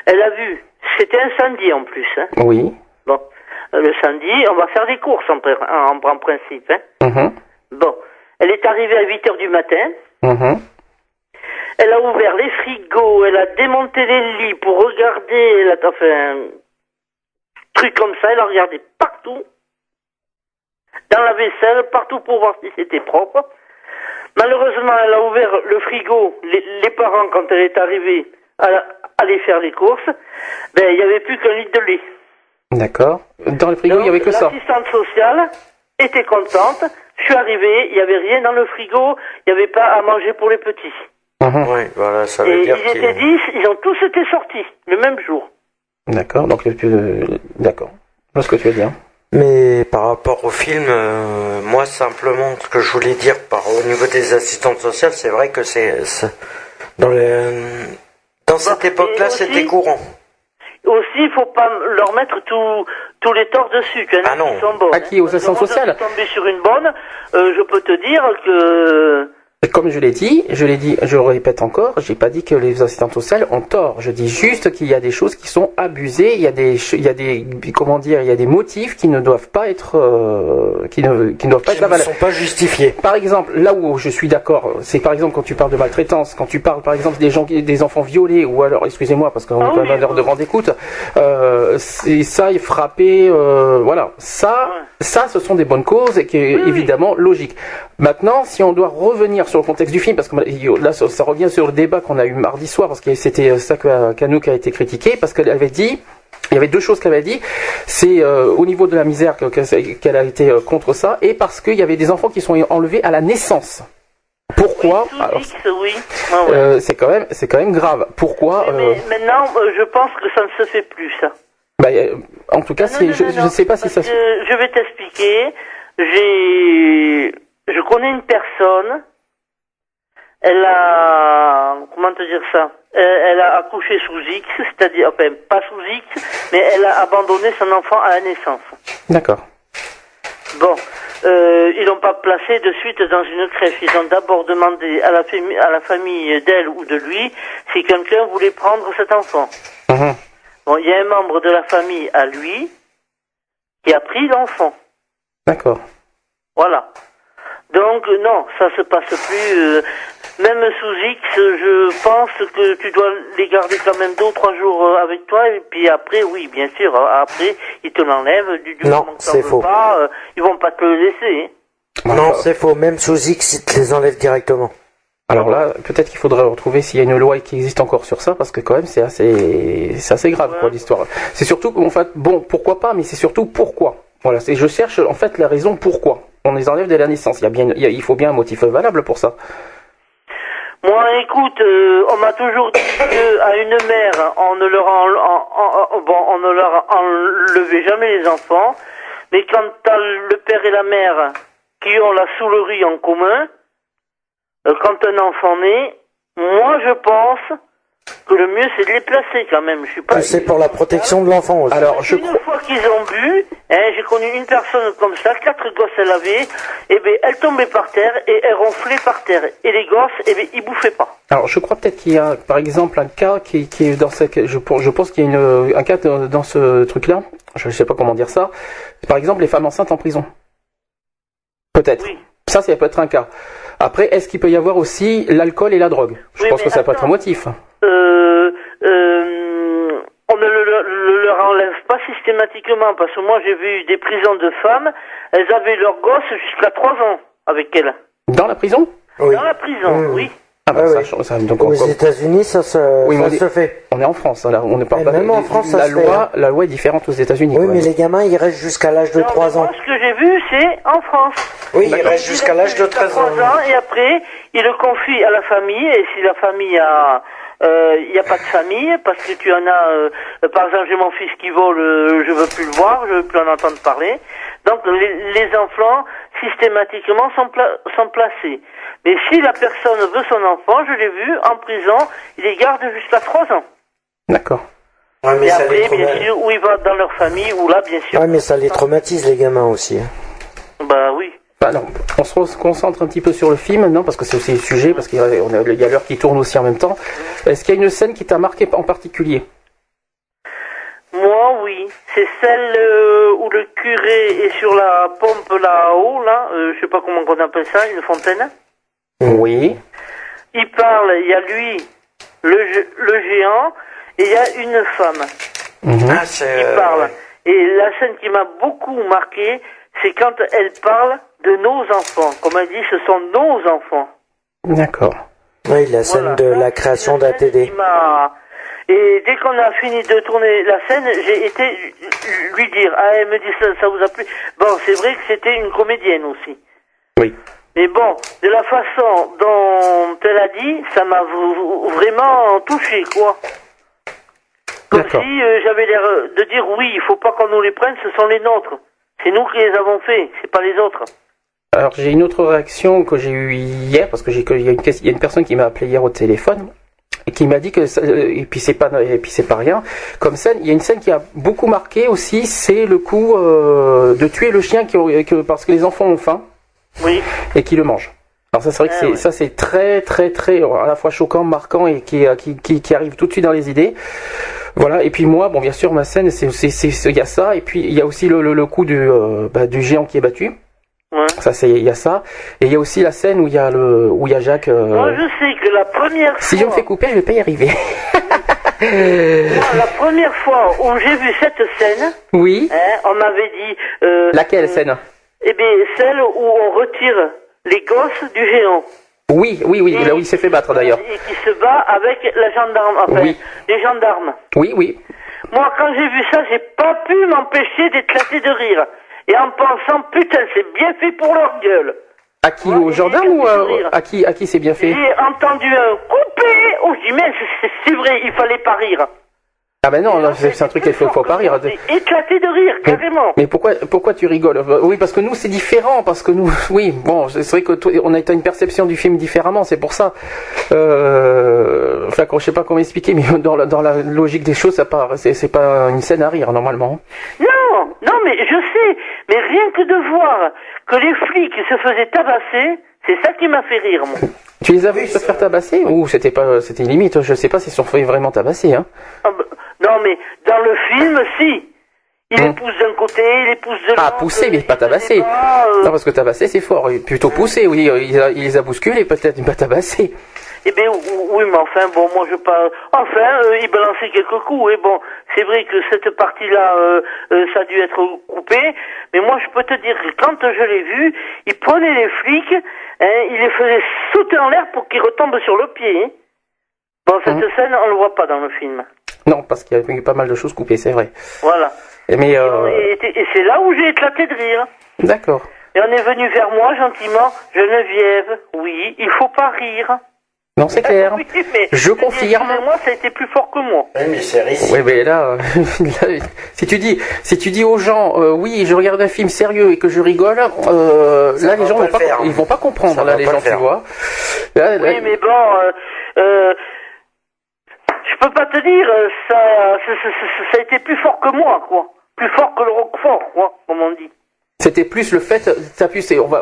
Elle a vu, c'était un samedi en plus. Hein. Oui. Bon, le samedi, on va faire des courses en principe. Hein. Mm-hmm. Bon, elle est arrivée à 8h du matin. Mm-hmm. Elle a ouvert les frigos, elle a démonté les lits pour regarder, elle a fait un truc comme ça, elle a regardé partout, dans la vaisselle, partout pour voir si c'était propre. Malheureusement, elle a ouvert le frigo, les parents, quand elle est arrivée, à aller faire les courses, ben, il n'y avait plus qu'un litre de lait. D'accord. Dans le frigo, il n'y avait que ça. L'assistante sociale était contente, je suis arrivé, il n'y avait rien dans le frigo, il n'y avait pas à manger pour les petits. Mm-hmm. Oui, voilà, ça veut et dire ils étaient 10, ils ont tous été sortis le même jour. D'accord, donc d'accord. Je vois ce que tu veux dire. Mais par rapport au film, moi simplement ce que je voulais dire au niveau des assistantes sociales, c'est vrai que c'est dans cette époque-là, c'était courant. Aussi, il faut pas leur mettre tous les torts dessus. Tu Ah non. qui sont bonnes, À qui, aux assistantes sociales? Si tomber sur une bonne, je peux te dire que... Comme je l'ai dit, je le répète encore, j'ai pas dit que les assistantes sociales ont tort. Je dis juste qu'il y a des choses qui sont abusées, il y a des motifs qui ne doivent pas être, qui ne doivent pas être la valeur. Qui ne sont pas justifiés. Par exemple, là où je suis d'accord, c'est par exemple quand tu parles de maltraitance, quand tu parles par exemple des enfants violés, ou alors, excusez-moi, parce qu'on est quand même à l'heure de grande écoute, c'est ça, frapper, voilà. Ça, ce sont des bonnes causes et qui est évidemment logique. Maintenant, si on doit revenir sur le contexte du film, parce que là, ça revient sur le débat qu'on a eu mardi soir, parce que c'était ça qu'Anouk a été critiquée, parce qu'elle avait dit, il y avait deux choses qu'elle avait dit, c'est au niveau de la misère qu'elle a été contre ça, et parce qu'il y avait des enfants qui sont enlevés à la naissance. Pourquoi? Alors, oui. Ah ouais. c'est quand même grave. Pourquoi? Mais maintenant, je pense que ça ne se fait plus, ça. Bah, en tout cas, je ne sais pas si ça se... Je vais t'expliquer. Je connais une personne. Elle a, comment te dire ça? Elle a accouché sous X, c'est-à-dire, enfin, pas sous X, mais elle a abandonné son enfant à la naissance. D'accord. Bon, ils l'ont pas placé de suite dans une crèche. Ils ont d'abord demandé à la famille d'elle ou de lui si quelqu'un voulait prendre cet enfant. Mhm. Bon, il y a un membre de la famille à lui qui a pris l'enfant. D'accord. Voilà. Donc, non, ça se passe plus. Même sous X, je pense que tu dois les garder quand même 2 ou 3 jours avec toi. Et puis après, oui, bien sûr, après, ils te l'enlèvent. Du Non, moment que t'en c'est veux faux. pas, ils vont pas te le laisser. Hein. Non, c'est faux. Même sous X, ils te les enlèvent directement. Alors là, peut-être qu'il faudrait retrouver s'il y a une loi qui existe encore sur ça, parce que quand même c'est assez grave quoi l'histoire. C'est surtout qu'en fait, bon, pourquoi pas, mais c'est surtout pourquoi. Voilà, je cherche en fait la raison pourquoi on les enlève dès la naissance. Il faut bien un motif valable pour ça. Moi, écoute, on m'a toujours dit qu'à une mère, on ne leur enlevait jamais les enfants, mais quand t'as le père et la mère qui ont la soulerie en commun, quand un enfant naît, moi je pense que le mieux c'est de les placer quand même. Je suis pas. C'est pour la protection de l'enfant aussi. Alors, Une fois qu'ils ont bu, j'ai connu une personne comme ça, 4 gosses elle avait, et ben elle tombait par terre et elle ronflait par terre. Et les gosses, ils bouffaient pas. Alors je crois peut-être qu'il y a par exemple un cas qui est dans cette, je pense qu'il y a un cas dans ce truc-là. Je sais pas comment dire ça. Par exemple les femmes enceintes en prison. Peut-être. Oui. Ça peut être un cas. Après, est-ce qu'il peut y avoir aussi l'alcool et la drogue? Je pense que ça peut être un motif. On ne leur enlève pas systématiquement, parce que moi j'ai vu des prisons de femmes, elles avaient leurs gosses jusqu'à 3 ans avec elles. Dans la prison? Oui. Dans la prison, oui. Ah bah ça, donc aux États-Unis, ça se fait. On est en France, là, on n'est pas. Même en France, la loi est différente aux États-Unis. Oui, mais les gamins, ils restent jusqu'à l'âge de 3 ans. Moi, ce que j'ai vu, c'est en France. Oui, ils restent jusqu'à l'âge de 13 ans. Et après, ils le confient à la famille, et si la famille a, il n'y a pas de famille, parce que tu en as, par exemple, j'ai mon fils qui vole, je veux plus le voir, je veux plus en entendre parler. Donc, les enfants, systématiquement, sont placés. Mais si la personne veut son enfant, je l'ai vu, en prison, il les garde jusqu'à 3 ans. D'accord. Ouais, mais et ça après, bien sûr, où ils vont dans leur famille, ou là, bien sûr. Ouais, mais ça les traumatise, les gamins aussi. Bah oui. Non, on se concentre un petit peu sur le film maintenant, parce que c'est aussi le sujet, parce qu'il y a l'heure qui tourne aussi en même temps. Est-ce qu'il y a une scène qui t'a marqué en particulier? Moi, oui. C'est celle où le curé est sur la pompe là-haut, là. Je sais pas comment on appelle ça, une fontaine. Oui. Il parle, il y a lui, le géant, et il y a une femme. Qui parle. Et la scène qui m'a beaucoup marqué, c'est quand elle parle de nos enfants. Comme elle dit, ce sont nos enfants. D'accord. Oui, la scène de la création d'ATD. Et dès qu'on a fini de tourner la scène, j'ai été lui dire, elle me dit ça vous a plu. Bon, c'est vrai que c'était une comédienne aussi. Oui. Mais bon, de la façon dont elle a dit, ça m'a vraiment touché, quoi. Comme D'accord. si j'avais l'air de dire oui, il faut pas qu'on nous les prenne, ce sont les nôtres. C'est nous qui les avons faits, c'est pas les autres. Alors j'ai une autre réaction que j'ai eue hier, parce qu'il y a une personne qui m'a appelé hier au téléphone, et qui m'a dit que, et puis c'est pas rien, comme scène, il y a une scène qui a beaucoup marqué aussi, c'est le coup de tuer le chien parce que les enfants ont faim, Oui. et qui le mangent. Alors ça c'est vrai que ça c'est très très très à la fois choquant, marquant et qui arrive tout de suite dans les idées. Voilà, et puis moi, bon bien sûr ma scène il y a ça, et puis il y a aussi le coup du géant qui est battu. Ouais. Ça il y a ça, et il y a aussi la scène où il y a Jacques. Moi je sais que la première fois. Si je me fais couper, je vais pas y arriver. Moi, la première fois où j'ai vu cette scène, Oui. on m'avait dit. Laquelle scène? Eh bien, celle où on retire les gosses du géant. Oui, là où il s'est fait battre d'ailleurs. Et qui se bat avec la gendarme, Oui. les gendarmes. Oui. Moi, quand j'ai vu ça, j'ai pas pu m'empêcher d'éclater de rire. Et en pensant, putain, c'est bien fait pour leur gueule. À qui, aux gendarmes ou à qui c'est bien fait? J'ai entendu un coupé. Oh, je dis, mais c'est vrai, il fallait pas rire. Ah ben non, c'est un truc qu'il faut pas rire. Éclaté de rire, carrément. Mais pourquoi tu rigoles? Oui, parce que nous c'est différent, parce que nous, oui, bon, c'est vrai que on a une perception du film différemment, c'est pour ça. Enfin, je sais pas comment expliquer, mais dans la logique des choses, c'est pas une scène à rire normalement. Non, mais je sais, mais rien que de voir que les flics se faisaient tabasser, c'est ça qui m'a fait rire, moi. Tu les as vus se faire tabasser ou c'était limite? Je sais pas s'ils se sont fait vraiment tabasser, hein. Non, mais dans le film, si. Il les pousse d'un côté, il les pousse de l'autre. Ah, pousser, mais pas tabasser. Non, parce que tabasser, c'est fort. Plutôt pousser, oui. Il les a bousculés, peut-être, pas tabasser. Eh bien, oui, mais enfin, bon, moi, je parle... Enfin, il balançait quelques coups, et bon, c'est vrai que cette partie-là, ça a dû être coupé, mais moi, je peux te dire que quand je l'ai vu, il prenait les flics, il les faisait sauter en l'air pour qu'ils retombent sur le pied, hein. Bon, cette scène, on le voit pas dans le film. Non, parce qu'il y a eu pas mal de choses coupées, c'est vrai. Voilà. Mais et c'est là où j'ai éclaté de rire. D'accord. Et on est venu vers moi, gentiment, Geneviève, oui, il faut pas rire. Non, c'est clair. Oui, mais je confirme. Moi, ça a été plus fort que moi. Oui, mais c'est risqué. Oui, mais là, si tu dis aux gens, oui, je regarde un film sérieux et que je rigole, là, les gens vont pas comprendre. Ça là, les gens, tu vois. Là, oui, mais bon, je peux pas te dire, ça a été plus fort que moi, quoi. Plus fort que le Roquefort, quoi, comme on dit. C'était plus le fait,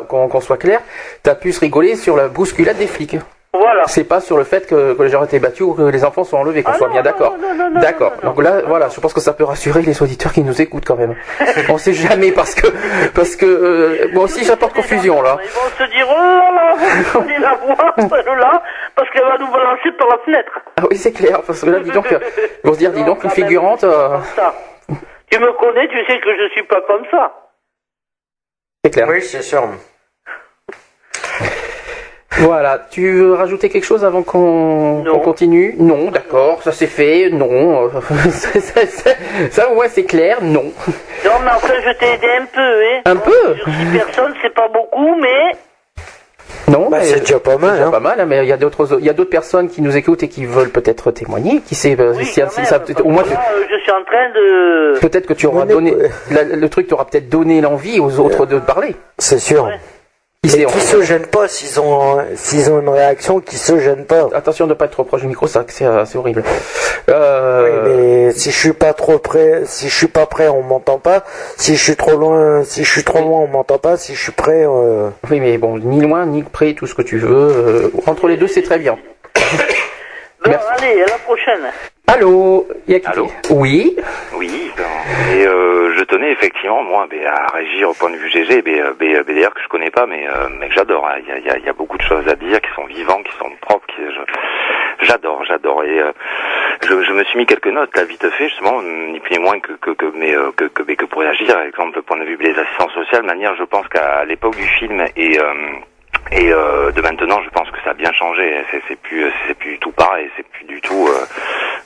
qu'on soit clair, t'as pu se rigoler sur la bousculade des flics. Voilà. C'est pas sur le fait que les gens étaient battus ou que les enfants sont enlevés, qu'on soit bien d'accord. D'accord. Donc là, voilà, je pense que ça peut rassurer les auditeurs qui nous écoutent quand même. On sait jamais parce que moi aussi j'apporte confusion là. Ils vont se dire, oh là, vous prenez la voix, celle-là, parce qu'elle va nous balancer par la fenêtre. Ah oui, c'est clair, parce que là, dis donc, ils vont se dire, dis donc, une figurante. Tu me connais, tu sais que je suis pas comme ça. C'est clair. Oui, c'est sûr. Voilà, tu veux rajouter quelque chose avant qu'on continue? Non, d'accord, ça c'est fait, non. Ça, ouais, c'est clair, non. Non, mais enfin, je t'ai aidé un peu, hein. Un peu? Sur 6 personnes, c'est pas beaucoup, mais... Non, bah, mais c'est déjà pas mal. Pas mal, mais il y a d'autres personnes qui nous écoutent et qui veulent peut-être témoigner. Qui sait, au moins, je suis en train de... Peut-être que tu auras donné... Le truc t'aura peut-être donné l'envie aux autres de parler. C'est sûr. Ouais. Qui se gênent pas s'ils ont une réaction, qui se gênent pas. Attention de pas être trop proche du micro, c'est horrible. Oui, mais si je suis pas prêt, on m'entend pas. Si je suis trop loin, on m'entend pas. Si je suis prêt, Oui, mais bon, ni loin, ni près, tout ce que tu veux. Entre les deux, c'est très bien. Bon, allez, à la prochaine. Allô, Allô. Oui. Oui, et je tenais effectivement, moi, à réagir au point de vue GG, d'ailleurs que je connais pas, mais que j'adore. Il y a beaucoup de choses à dire, qui sont vivantes, qui sont propres, j'adore. Et je me suis mis quelques notes là vite fait, justement, ni plus ni moins que pour réagir. Par exemple, le point de vue des assistants sociaux, de manière, je pense qu'à l'époque du film et de maintenant, je pense que ça a bien changé. C'est plus du tout pareil. C'est plus du tout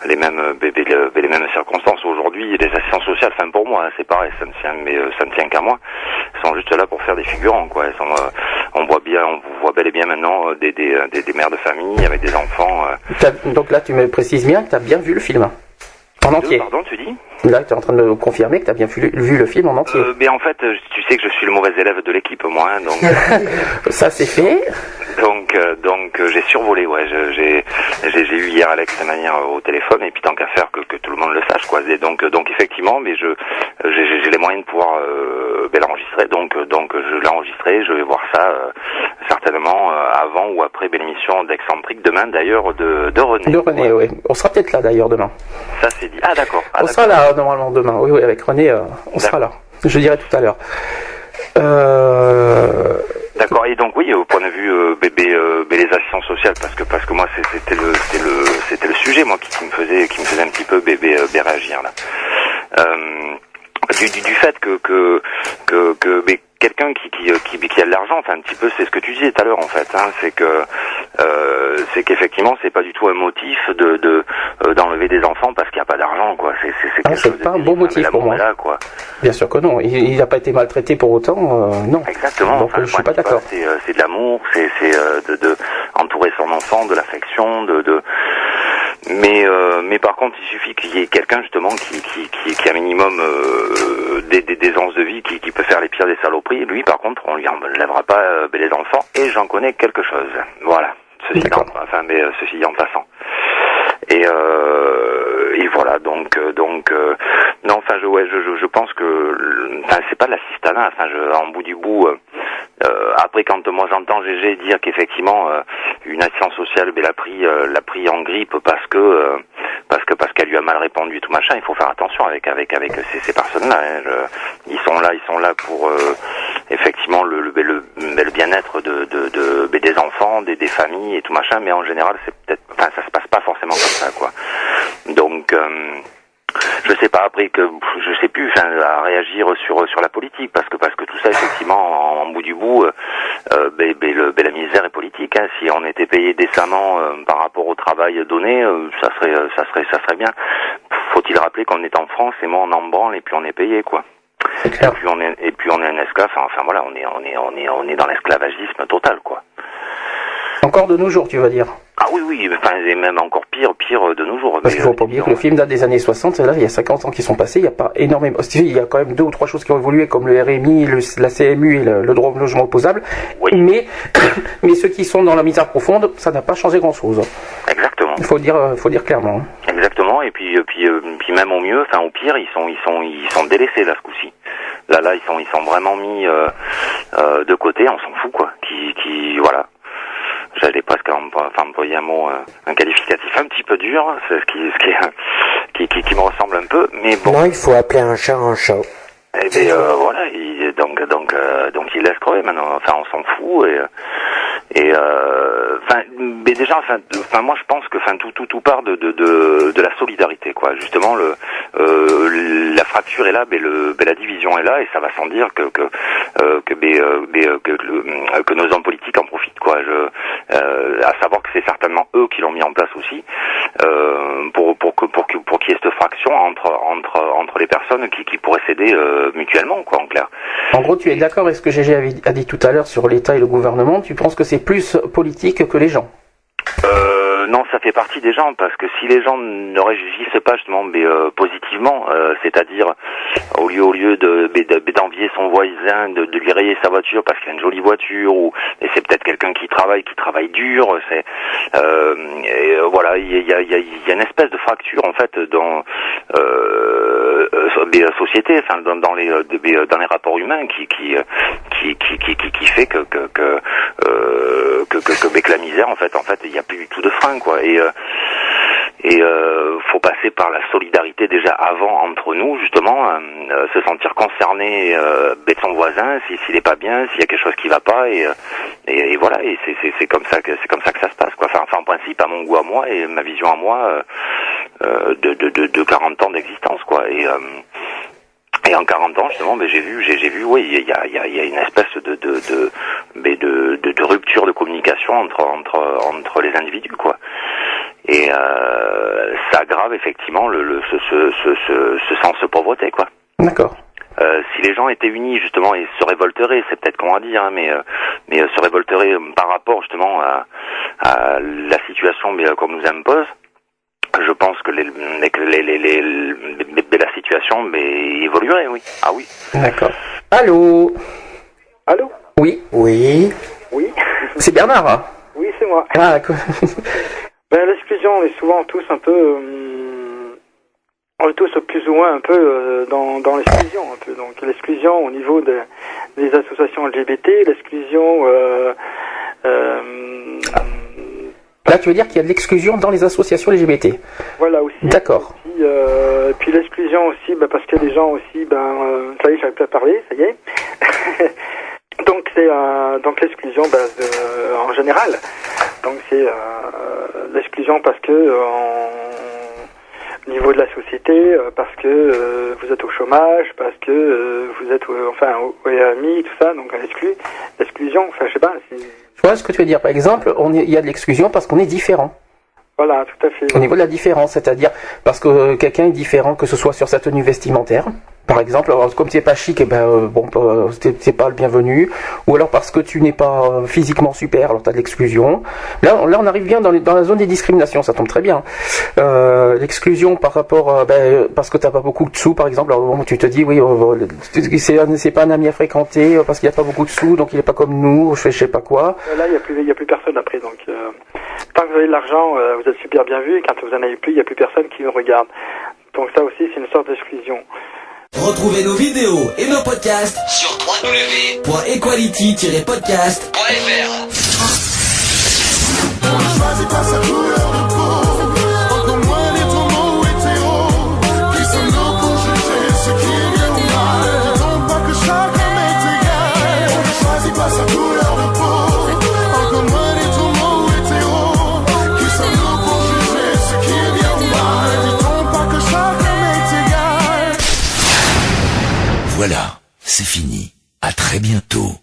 les mêmes circonstances. Aujourd'hui, les assistants sociaux, enfin pour moi, c'est pareil. Ça ne tient qu'à moi. Ils sont juste là pour faire des figurants, quoi. On voit bel et bien maintenant des mères de famille avec des enfants. Donc là, tu me précises bien que tu as bien vu le film. En entier. Pardon, tu dis? Là, tu es en train de me confirmer que tu as bien vu le film en entier. Mais en fait, tu sais que je suis le mauvais élève de l'équipe, moi, hein, donc... Ça, c'est fait. Donc j'ai survolé, ouais. J'ai eu hier Alex de manière au téléphone, et puis tant qu'à faire que tout le monde le sache, quoi. Et donc effectivement, mais j'ai les moyens de pouvoir l'enregistrer, donc je l'ai enregistré. Je vais voir ça certainement avant ou après l'émission d'Excentrique demain, d'ailleurs, de René. De René, oui. On sera peut-être là d'ailleurs demain. Ça c'est dit. Ah d'accord. On sera là normalement demain. Oui, avec René, on sera là. Je dirai tout à l'heure. D'accord. Et donc oui, au point de vue les assistants sociales, parce que moi c'était le sujet, moi, qui me faisait un petit peu réagir là. Du fait que quelqu'un qui a de l'argent, enfin un petit peu, c'est ce que tu disais tout à l'heure en fait, hein, c'est qu'effectivement c'est pas du tout un motif d'enlever des enfants parce qu'il n'y a pas d'argent, quoi. C'est pas un bon motif pour moi. Là, quoi. Bien sûr que non. Il n'a pas été maltraité pour autant, non. Exactement. Donc je suis pas d'accord. C'est de l'amour, c'est de entourer son enfant, de l'affection, mais par contre, il suffit qu'il y ait quelqu'un justement qui a un minimum d'aisance de vie, qui peut faire les pires des saloperies. Lui, par contre, on lui enlèvera pas les enfants. Et j'en connais quelque chose. Voilà. Ceci dit en passant. Et voilà. Donc non. Enfin, je pense que c'est pas de l'assistanat. Enfin, en bout du bout. Après, quand moi j'entends GG dire qu'effectivement une assistante sociale l'a pris en grippe parce qu'elle lui a mal répondu et tout machin, il faut faire attention avec ces personnes-là. Hein. Ils sont là pour effectivement le bien-être des enfants, des familles et tout machin, mais en général ça se passe pas forcément comme ça, quoi. Donc je sais pas, après que je sais plus, à réagir sur la politique, parce que tout ça effectivement en bout du bout, la misère est politique. Hein. Si on était payé décemment par rapport au travail donné, ça serait bien. Faut-il rappeler qu'on est en France et moi on en branle et puis on est payé, quoi. C'est clair. Et puis on est un esclave. Enfin voilà, on est dans l'esclavagisme total, quoi. Encore de nos jours, tu vas dire. Ah oui, et même encore pire de nos jours. Parce qu'il ne faut pas oublier que le film date des années 60, là, il y a 50 ans qui sont passés, il n'y a pas énormément. Il y a quand même 2 ou 3 choses qui ont évolué, comme le RMI, la CMU et le droit au logement opposable. Oui. Mais ceux qui sont dans la misère profonde, ça n'a pas changé grand-chose. Exactement. Il faut dire clairement. Hein. Exactement. Et puis même au mieux, au pire, ils sont délaissés là ce coup-ci. Là, ils sont vraiment mis de côté. On s'en fout, quoi. Voilà. J'allais presque employer un qualificatif un petit peu dur, c'est ce qui me ressemble un peu, mais bon. Non, il faut appeler un chat un chat. Et bien voilà, donc il laisse crever maintenant. Enfin, on s'en fout mais déjà, moi je pense que tout part de la solidarité, quoi. Justement, la fracture est là, la division est là, et ça va sans dire que nos hommes politiques en profitent, quoi. À savoir que c'est certainement eux qui l'ont mis en place aussi, pour qu'il y ait cette fraction entre les personnes qui pourraient s'aider mutuellement, quoi, en clair. En gros, tu es d'accord avec ce que GG a dit tout à l'heure sur l'État et le gouvernement. Tu penses que c'est plus politique que les gens? Non, ça fait partie des gens, parce que si les gens ne réagissent pas justement positivement, c'est-à-dire au lieu d'envier son voisin, de lui rayer sa voiture parce qu'il a une jolie voiture, et c'est peut-être quelqu'un qui travaille dur, voilà, il y a une espèce de fracture en fait dans des sociétés, dans les rapports humains qui fait que la misère en fait il n'y a plus du tout de frein, quoi. Et faut passer par la solidarité déjà avant entre nous, justement, se sentir concerné de son voisin s'il est pas bien, s'il y a quelque chose qui va pas, et voilà, et c'est comme ça que ça se passe, quoi. Enfin en principe, à mon goût à moi et ma vision à moi de 40 ans d'existence, quoi. Et en 40 ans, justement, j'ai vu, oui, il y a une espèce de rupture de communication entre les individus, quoi. Et ça aggrave effectivement ce sens de pauvreté, quoi. D'accord. Si les gens étaient unis justement et se révolteraient, c'est peut-être con à dire, hein, mais se révolteraient par rapport justement à la situation qu'on nous impose, je pense que la situation évoluerait, oui. Ah oui. D'accord. Allô. Allô? Oui. Oui. Oui. C'est Bernard. Hein. Oui, c'est moi. Ah, d'accord. L'exclusion, on est souvent tous un peu... on est tous plus ou moins un peu dans l'exclusion, un peu. Donc l'exclusion au niveau des associations LGBT, l'exclusion... Là, tu veux dire qu'il y a de l'exclusion dans les associations LGBT. Voilà aussi. D'accord. Puis l'exclusion aussi, parce que les gens aussi, ça y est, j'avais pas parlé, ça y est. Donc c'est donc l'exclusion en général. Donc c'est l'exclusion parce que au niveau de la société, parce que vous êtes au chômage, parce que vous êtes au RMI, tout ça, donc l'exclusion, je sais pas. Je vois ce que tu veux dire. Par exemple, il y a de l'exclusion parce qu'on est différent. Voilà, tout à fait. Au niveau de la différence, c'est-à-dire parce que quelqu'un est différent, que ce soit sur sa tenue vestimentaire, par exemple, alors, comme c'est pas chic, c'est pas le bienvenu, ou alors parce que tu n'es pas physiquement super, alors tu as de l'exclusion. Là, on arrive bien dans la zone des discriminations, ça tombe très bien. L'exclusion par rapport, parce que t'as pas beaucoup de sous, par exemple, alors, tu te dis, oui, c'est pas un ami à fréquenter, parce qu'il n'y a pas beaucoup de sous, donc il est pas comme nous, je sais pas quoi. Là, il y a plus personne après, donc tant que vous avez de l'argent, vous êtes super bien vu, et quand vous en avez plus, il y a plus personne qui vous regarde. Donc ça aussi, c'est une sorte d'exclusion. Retrouvez nos vidéos et nos podcasts sur www.equality-podcast.fr. Voilà, c'est fini. À très bientôt.